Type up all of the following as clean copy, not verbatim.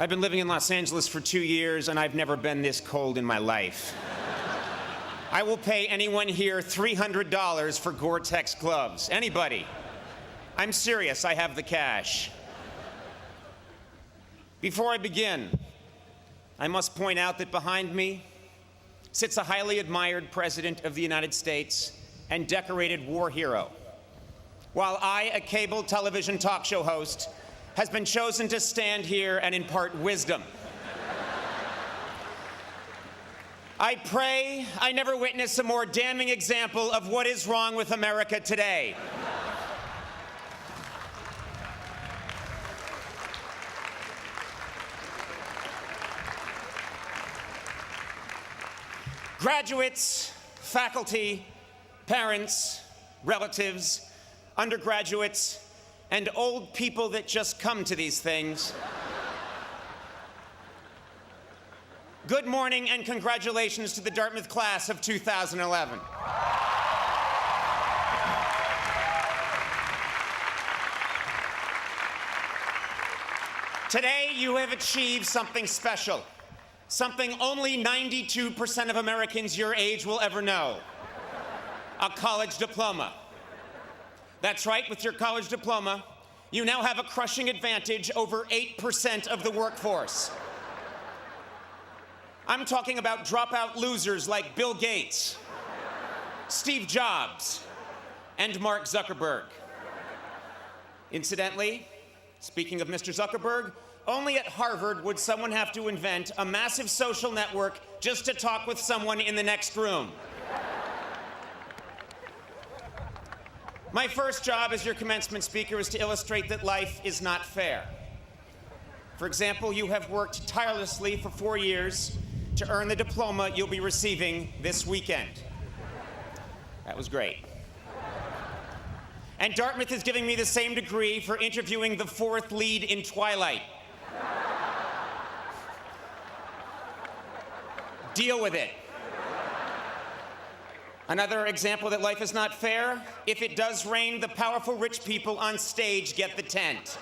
I've been living in Los Angeles for 2 years, and I've never been this cold in my life. I will pay anyone here $300 for Gore-Tex gloves. Anybody. I'm serious, I have the cash. Before I begin, I must point out that behind me sits a highly admired President of the United States and decorated war hero, while I, a cable television talk show host, has been chosen to stand here and impart wisdom. I pray I never witness a more damning example of what is wrong with America today. Graduates, faculty, parents, relatives, undergraduates, and old people that just come to these things. Good morning and congratulations to the Dartmouth class of 2011. Today you have achieved something special, something only 92% of Americans your age will ever know: a college diploma. That's right, with your college diploma, you now have a crushing advantage over 8% of the workforce. I'm talking about dropout losers like Bill Gates, Steve Jobs, and Mark Zuckerberg. Incidentally, speaking of Mr. Zuckerberg, only at Harvard would someone have to invent a massive social network just to talk with someone in the next room. My first job as your commencement speaker is to illustrate that life is not fair. For example, you have worked tirelessly for 4 years to earn the diploma you'll be receiving this weekend. That was great. And Dartmouth is giving me the same degree for interviewing the fourth lead in Twilight. Deal with it. Another example that life is not fair: if it does rain, the powerful rich people on stage get the tent.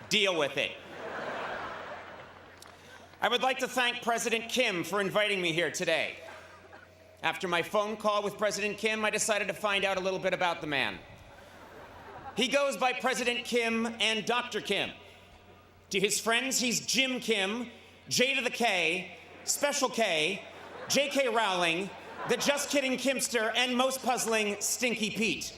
Deal with it. I would like to thank President Kim for inviting me here today. After my phone call with President Kim, I decided to find out a little bit about the man. He goes by President Kim and Dr. Kim. To his friends, he's Jim Kim, J to the K, Special K, J.K. Rowling, the Just Kidding Kimster, and most puzzling, Stinky Pete.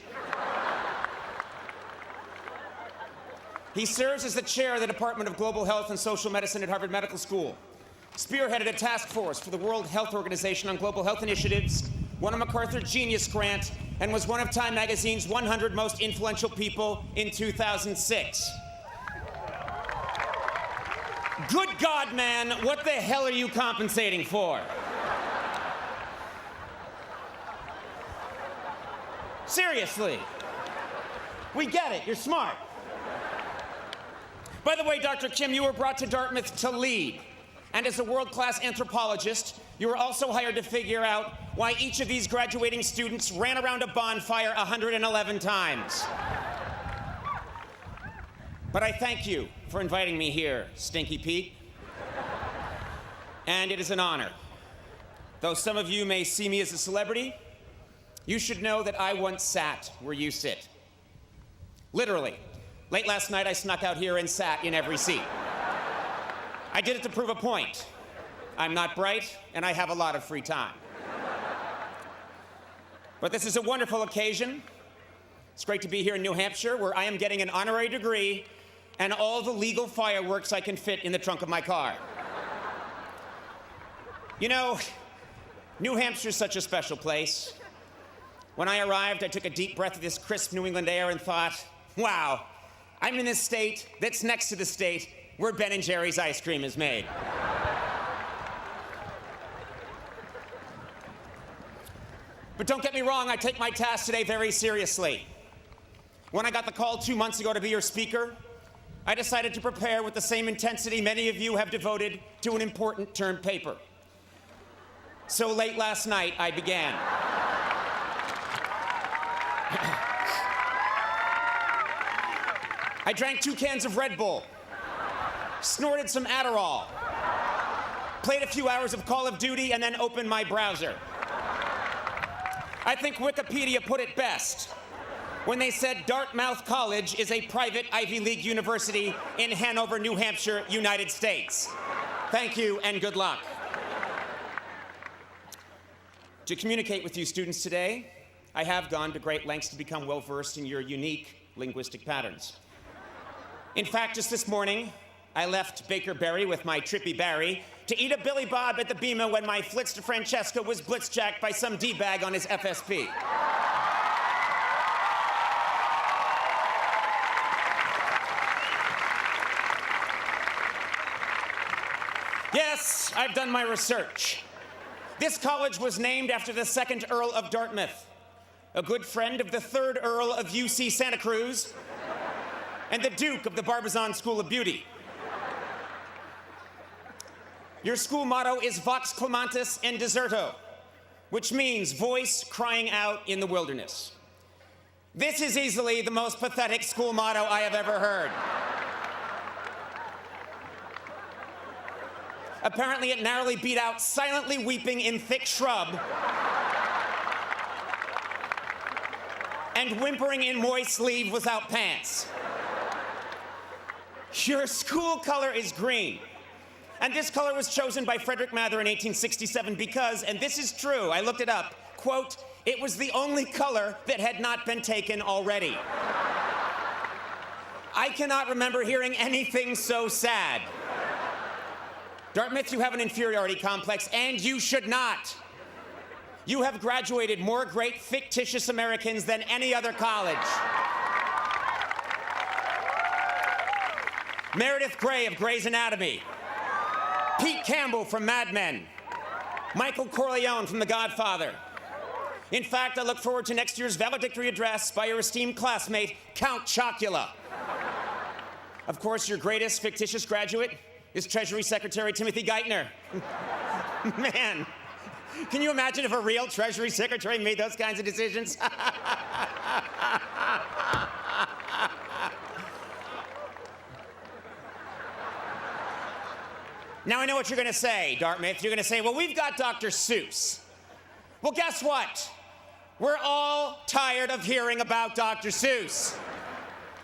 He serves as the chair of the Department of Global Health and Social Medicine at Harvard Medical School, spearheaded a task force for the World Health Organization on global health initiatives, won a MacArthur Genius Grant, and was one of Time Magazine's 100 most influential people in 2006. Good God, man, what the hell are you compensating for? Seriously. We get it, you're smart. By the way, Dr. Kim, you were brought to Dartmouth to lead. And as a world-class anthropologist, you were also hired to figure out why each of these graduating students ran around a bonfire 111 times. But I thank you for inviting me here, Stinky Pete. And it is an honor. Though some of you may see me as a celebrity, you should know that I once sat where you sit. Literally. Late last night, I snuck out here and sat in every seat. I did it to prove a point. I'm not bright, and I have a lot of free time. But this is a wonderful occasion. It's great to be here in New Hampshire, where I am getting an honorary degree and all the legal fireworks I can fit in the trunk of my car. You know, New Hampshire's such a special place. When I arrived, I took a deep breath of this crisp New England air and thought, wow, I'm in this state that's next to the state where Ben & Jerry's ice cream is made. But don't get me wrong, I take my task today very seriously. When I got the call 2 months ago to be your speaker, I decided to prepare with the same intensity many of you have devoted to an important term paper. So late last night, I began. I drank 2 cans of Red Bull, snorted some Adderall, played a few hours of Call of Duty, and then opened my browser. I think Wikipedia put it best when they said Dartmouth College is a private Ivy League university in Hanover, New Hampshire, United States. Thank you and good luck. To communicate with you students today, I have gone to great lengths to become well-versed in your unique linguistic patterns. In fact, just this morning, I left Baker Berry with my Trippy Barry to eat a Billy Bob at the Bima when my Flitz de Francesco was blitzjacked by some D-bag on his FSP. Yes, I've done my research. This college was named after the 2nd Earl of Dartmouth, a good friend of the 3rd Earl of UC Santa Cruz, and the Duke of the Barbizon School of Beauty. Your school motto is Vox Clamantis and Deserto, which means voice crying out in the wilderness. This is easily the most pathetic school motto I have ever heard. Apparently, it narrowly beat out silently weeping in thick shrub and whimpering in moist leave without pants. Your school color is green. And this color was chosen by Frederick Mather in 1867 because, and this is true, I looked it up, quote, it was the only color that had not been taken already. I cannot remember hearing anything so sad. Dartmouth, you have an inferiority complex, and you should not. You have graduated more great fictitious Americans than any other college. Meredith Grey of Grey's Anatomy, Pete Campbell from Mad Men, Michael Corleone from The Godfather. In fact, I look forward to next year's valedictory address by your esteemed classmate, Count Chocula. Of course, your greatest fictitious graduate is Treasury Secretary Timothy Geithner. Man, can you imagine if a real Treasury Secretary made those kinds of decisions? Now I know what you're gonna say, Dartmouth. You're gonna say, well, we've got Dr. Seuss. Well, guess what? We're all tired of hearing about Dr. Seuss.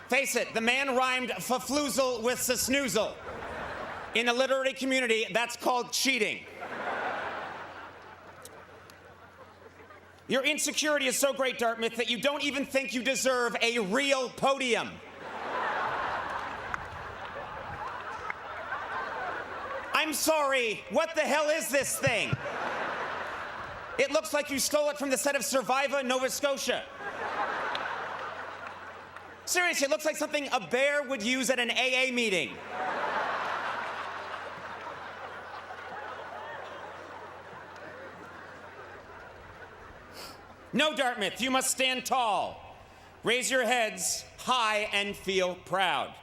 Face it, the man rhymed fafloozle with snoozle. In the literary community, that's called cheating. Your insecurity is so great, Dartmouth, that you don't even think you deserve a real podium. I'm sorry, what the hell is this thing? It looks like you stole it from the set of Survivor, Nova Scotia. Seriously, it looks like something a bear would use at an AA meeting. No, Dartmouth, you must stand tall. Raise your heads high and feel proud.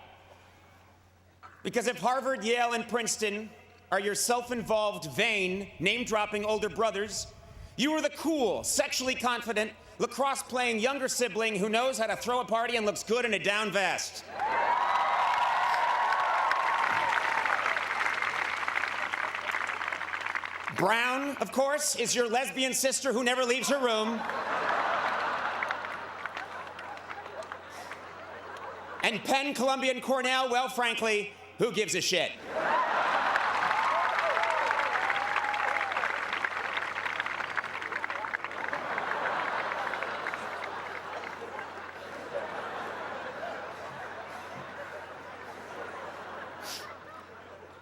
Because if Harvard, Yale, and Princeton are your self-involved, vain, name-dropping older brothers, you are the cool, sexually confident, lacrosse-playing younger sibling who knows how to throw a party and looks good in a down vest. Brown, of course, is your lesbian sister who never leaves her room. And Penn, Columbia, and Cornell, well, frankly, who gives a shit?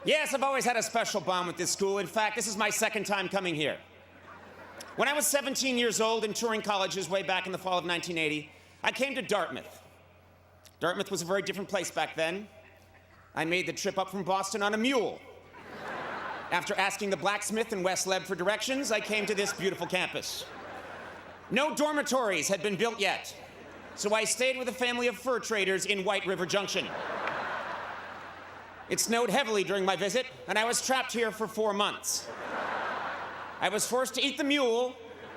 Yes, I've always had a special bond with this school. In fact, this is my 2nd time coming here. When I was 17 years old and touring colleges way back in the fall of 1980, I came to Dartmouth. Dartmouth was a very different place back then. I made the trip up from Boston on a mule. After asking the blacksmith in West Leb for directions, I came to this beautiful campus. No dormitories had been built yet, so I stayed with a family of fur traders in White River Junction. It snowed heavily during my visit, and I was trapped here for 4 months. I was forced to eat the mule,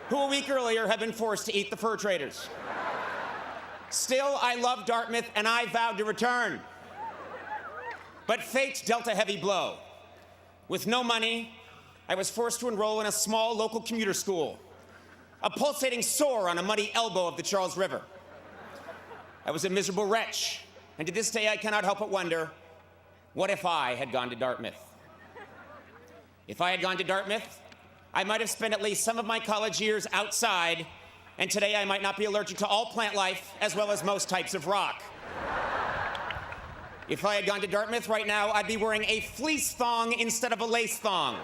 who a week earlier had been forced to eat the fur traders. Still, I love Dartmouth, and I vowed to return. But fate dealt a heavy blow. With no money, I was forced to enroll in a small local commuter school, a pulsating sore on a muddy elbow of the Charles River. I was a miserable wretch, and to this day I cannot help but wonder, what if I had gone to Dartmouth? If I had gone to Dartmouth, I might have spent at least some of my college years outside, and today I might not be allergic to all plant life, as well as most types of rock. If I had gone to Dartmouth right now, I'd be wearing a fleece thong instead of a lace thong.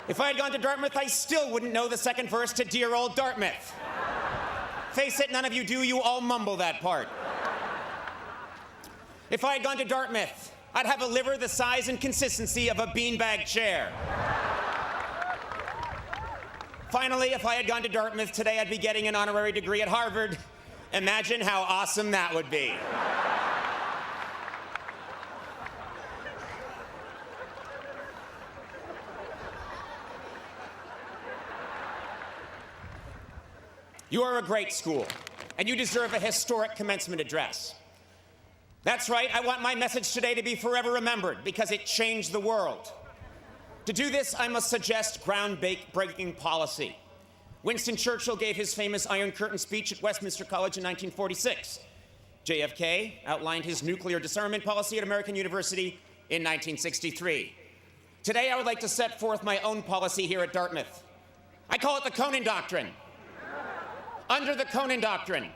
If I had gone to Dartmouth, I still wouldn't know the second verse to Dear Old Dartmouth. Face it, none of you do, you all mumble that part. If I had gone to Dartmouth, I'd have a liver the size and consistency of a beanbag chair. Finally, if I had gone to Dartmouth today, I'd be getting an honorary degree at Harvard. Imagine how awesome that would be. You are a great school, and you deserve a historic commencement address. That's right, I want my message today to be forever remembered because it changed the world. To do this, I must suggest groundbreaking policy. Winston Churchill gave his famous Iron Curtain speech at Westminster College in 1946. JFK outlined his nuclear disarmament policy at American University in 1963. Today, I would like to set forth my own policy here at Dartmouth. I call it the Conan Doctrine. Under the Conan Doctrine,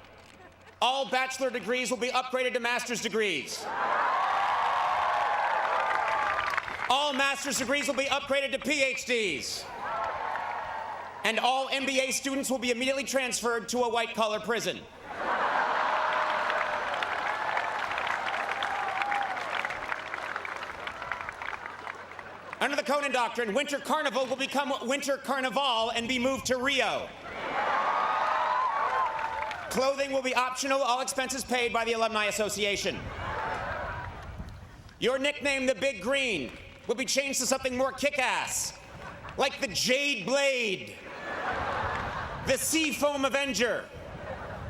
all bachelor degrees will be upgraded to master's degrees. All master's degrees will be upgraded to PhDs. And all MBA students will be immediately transferred to a white-collar prison. Under the Conan Doctrine, Winter Carnival will become Winter Carnival and be moved to Rio. Clothing will be optional, all expenses paid by the Alumni Association. Your nickname, the Big Green, will be changed to something more kick-ass, like the Jade Blade, the Seafoam Avenger,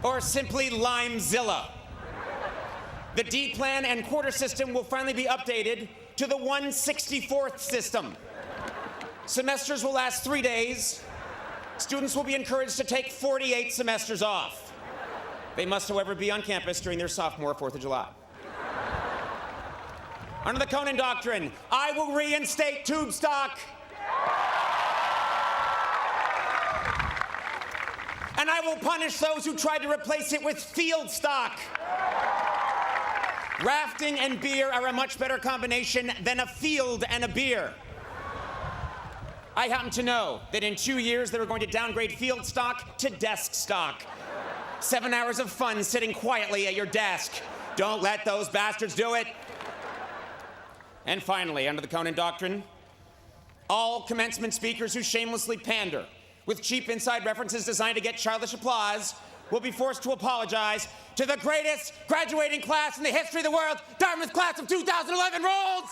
or simply Limezilla. The D-plan and quarter system will finally be updated to the 1/64th system. Semesters will last 3 days. Students will be encouraged to take 48 semesters off. They must, however, be on campus during their sophomore 4th of July. Under the Conan Doctrine, I will reinstate tube stock. And I will punish those who tried to replace it with field stock. Rafting and beer are a much better combination than a field and a beer. I happen to know that in 2 years, they were going to downgrade field stock to desk stock. 7 hours of fun sitting quietly at your desk. Don't let those bastards do it. And finally, under the Conan Doctrine, all commencement speakers who shamelessly pander with cheap inside references designed to get childish applause will be forced to apologize to the greatest graduating class in the history of the world, Dartmouth class of 2011 rolls!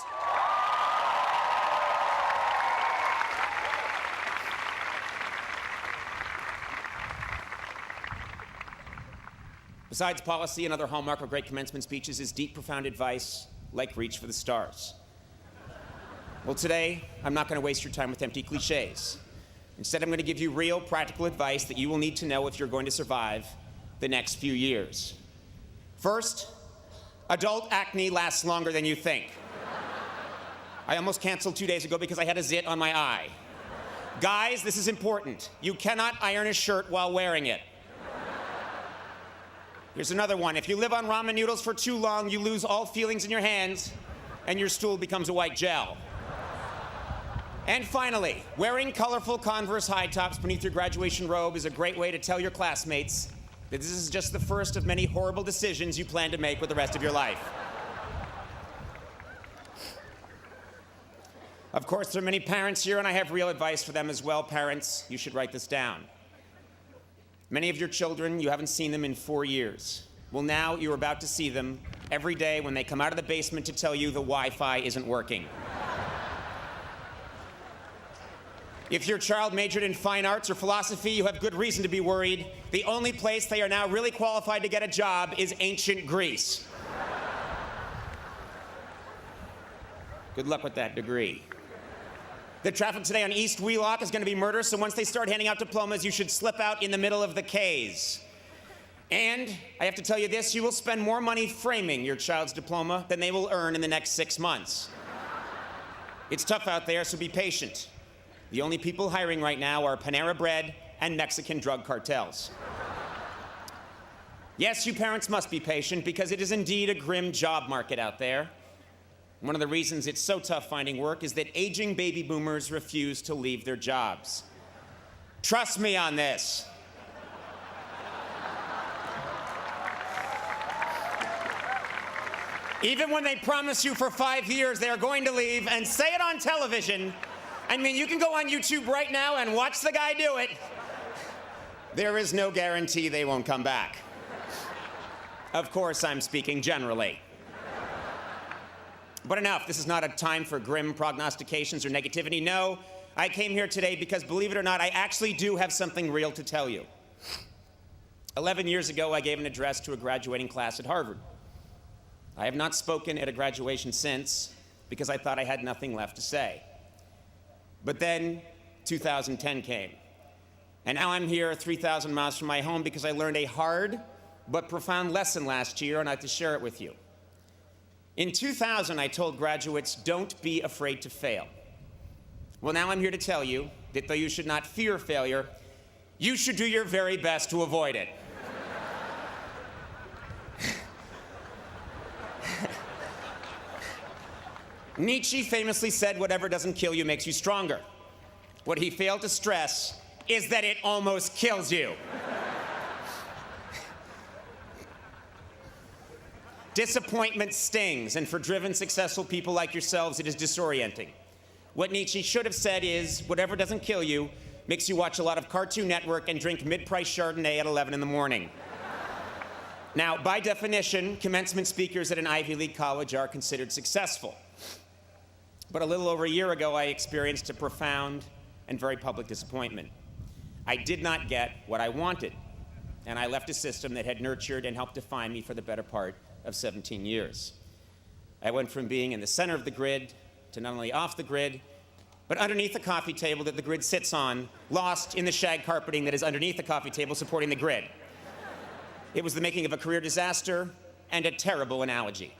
Besides policy, another hallmark of great commencement speeches is deep, profound advice, like reach for the stars. Well, today, I'm not going to waste your time with empty cliches. Instead, I'm going to give you real, practical advice that you will need to know if you're going to survive the next few years. First, adult acne lasts longer than you think. I almost canceled 2 days ago because I had a zit on my eye. Guys, this is important. You cannot iron a shirt while wearing it. Here's another one. If you live on ramen noodles for too long, you lose all feelings in your hands, and your stool becomes a white gel. And finally, wearing colorful Converse high tops beneath your graduation robe is a great way to tell your classmates that this is just the first of many horrible decisions you plan to make with the rest of your life. Of course, there are many parents here, and I have real advice for them as well. Parents, you should write this down. Many of your children, you haven't seen them in 4 years. Well, now you're about to see them every day when they come out of the basement to tell you the Wi-Fi isn't working. If your child majored in fine arts or philosophy, you have good reason to be worried. The only place they are now really qualified to get a job is ancient Greece. Good luck with that degree. The traffic today on East Wheelock is going to be murder, so once they start handing out diplomas, you should slip out in the middle of the K's. And I have to tell you this, you will spend more money framing your child's diploma than they will earn in the next 6 months. It's tough out there, so be patient. The only people hiring right now are Panera Bread and Mexican drug cartels. Yes, you parents must be patient because it is indeed a grim job market out there. One of the reasons it's so tough finding work is that aging baby boomers refuse to leave their jobs. Trust me on this. Even when they promise you for 5 years they are going to leave and say it on television, I mean, you can go on YouTube right now and watch the guy do it. There is no guarantee they won't come back. Of course, I'm speaking generally. But enough, this is not a time for grim prognostications or negativity. No, I came here today because, believe it or not, I actually do have something real to tell you. 11 years ago, I gave an address to a graduating class at Harvard. I have not spoken at a graduation since because I thought I had nothing left to say. But then 2010 came. And now I'm here 3,000 miles from my home because I learned a hard but profound lesson last year, and I have to share it with you. In 2000, I told graduates, don't be afraid to fail. Well, now I'm here to tell you that though you should not fear failure, you should do your very best to avoid it. Nietzsche famously said, whatever doesn't kill you makes you stronger. What he failed to stress is that it almost kills you. Disappointment stings, and for driven, successful people like yourselves, it is disorienting. What Nietzsche should have said is, whatever doesn't kill you makes you watch a lot of Cartoon Network and drink mid-price Chardonnay at 11 in the morning. Now, by definition, commencement speakers at an Ivy League college are considered successful. But a little over a year ago, I experienced a profound and very public disappointment. I did not get what I wanted, and I left a system that had nurtured and helped define me for the better part of 17 years. I went from being in the center of the grid to not only off the grid, but underneath the coffee table that the grid sits on, lost in the shag carpeting that is underneath the coffee table supporting the grid. It was the making of a career disaster and a terrible analogy.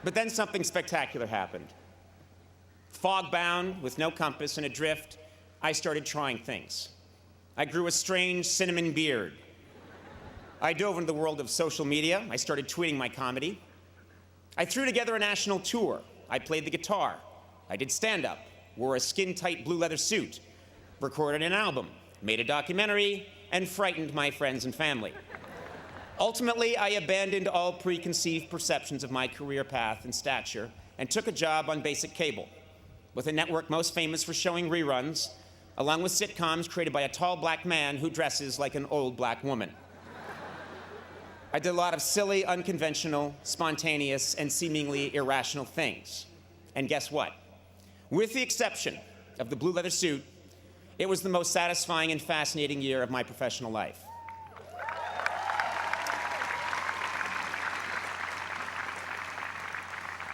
But then something spectacular happened. Fog-bound, with no compass and adrift, I started trying things. I grew a strange cinnamon beard. I dove into the world of social media. I started tweeting my comedy. I threw together a national tour. I played the guitar. I did stand-up, wore a skin-tight blue leather suit, recorded an album, made a documentary, and frightened my friends and family. Ultimately, I abandoned all preconceived perceptions of my career path and stature and took a job on basic cable, with a network most famous for showing reruns, along with sitcoms created by a tall black man who dresses like an old black woman. I did a lot of silly, unconventional, spontaneous, and seemingly irrational things. And guess what? With the exception of the blue leather suit, it was the most satisfying and fascinating year of my professional life.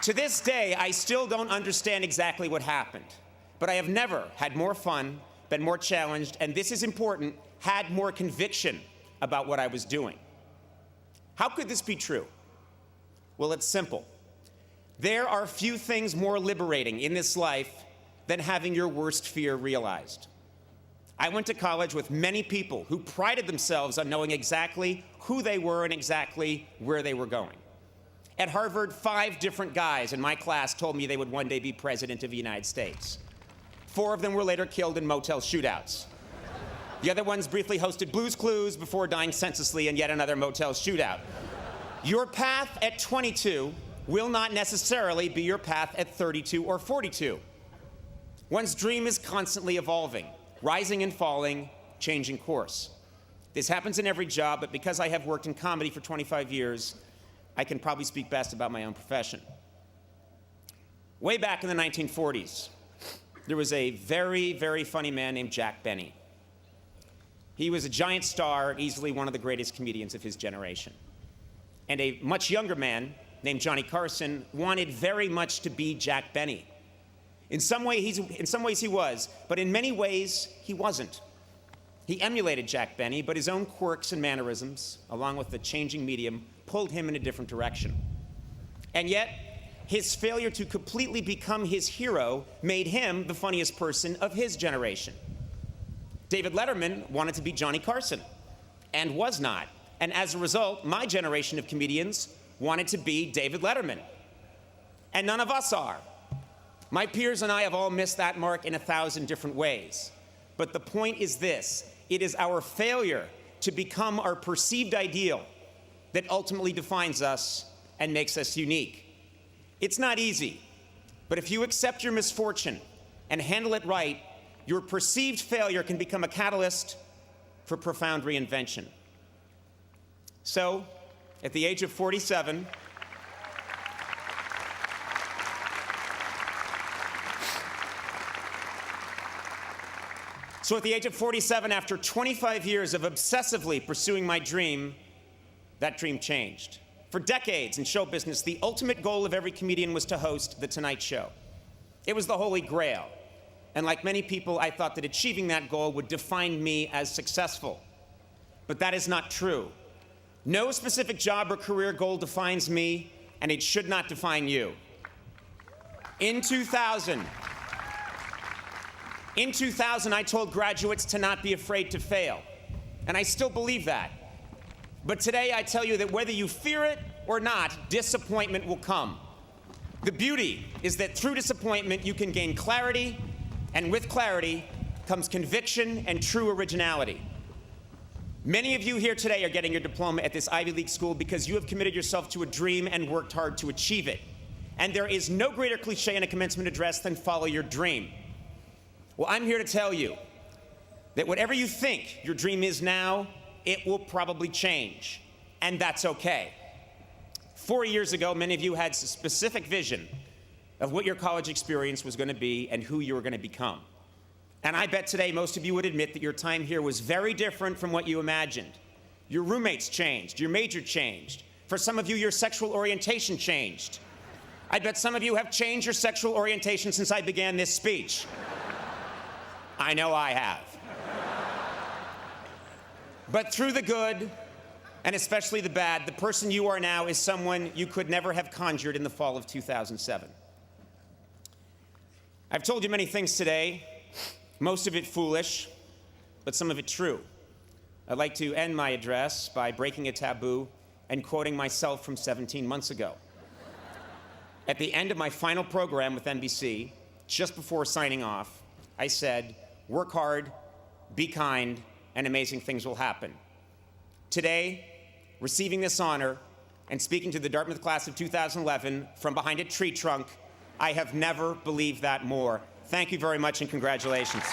To this day, I still don't understand exactly what happened, but I have never had more fun, been more challenged, and this is important, had more conviction about what I was doing. How could this be true? Well, it's simple. There are few things more liberating in this life than having your worst fear realized. I went to college with many people who prided themselves on knowing exactly who they were and exactly where they were going. At Harvard, 5 different guys in my class told me they would one day be president of the United States. 4 of them were later killed in motel shootouts. The other ones briefly hosted Blue's Clues before dying senselessly in yet another motel shootout. Your path at 22 will not necessarily be your path at 32 or 42. One's dream is constantly evolving, rising and falling, changing course. This happens in every job, but because I have worked in comedy for 25 years, I can probably speak best about my own profession. Way back in the 1940s, there was a very, very funny man named Jack Benny. He was a giant star, easily one of the greatest comedians of his generation. And a much younger man named Johnny Carson wanted very much to be Jack Benny. In some ways he was, but in many ways he wasn't. He emulated Jack Benny, but his own quirks and mannerisms, along with the changing medium, pulled him in a different direction. And yet, his failure to completely become his hero made him the funniest person of his generation. David Letterman wanted to be Johnny Carson, and was not. And as a result, my generation of comedians wanted to be David Letterman. And none of us are. My peers and I have all missed that mark in 1,000 different ways. But the point is this: it is our failure to become our perceived ideal that ultimately defines us and makes us unique. It's not easy, but if you accept your misfortune and handle it right, your perceived failure can become a catalyst for profound reinvention. So, at the age of 47, after 25 years of obsessively pursuing my dream, that dream changed. For decades in show business, the ultimate goal of every comedian was to host The Tonight Show. It was the holy grail. And like many people, I thought that achieving that goal would define me as successful. But that is not true. No specific job or career goal defines me, and it should not define you. In 2000, I told graduates to not be afraid to fail, and I still believe that. But today I tell you that whether you fear it or not, disappointment will come. The beauty is that through disappointment you can gain clarity, and with clarity comes conviction and true originality. Many of you here today are getting your diploma at this Ivy League school because you have committed yourself to a dream and worked hard to achieve it. And there is no greater cliche in a commencement address than follow your dream. Well, I'm here to tell you that whatever you think your dream is now, it will probably change, and that's okay. 4 years ago, many of you had a specific vision of what your college experience was going to be and who you were going to become. And I bet today most of you would admit that your time here was very different from what you imagined. Your roommates changed, your major changed. For some of you, your sexual orientation changed. I bet some of you have changed your sexual orientation since I began this speech. I know I have. But through the good, and especially the bad, the person you are now is someone you could never have conjured in the fall of 2007. I've told you many things today, most of it foolish, but some of it true. I'd like to end my address by breaking a taboo and quoting myself from 17 months ago. At the end of my final program with NBC, just before signing off, I said, "Work hard, be kind, and amazing things will happen." Today, receiving this honor and speaking to the Dartmouth class of 2011 from behind a tree trunk, I have never believed that more. Thank you very much and congratulations.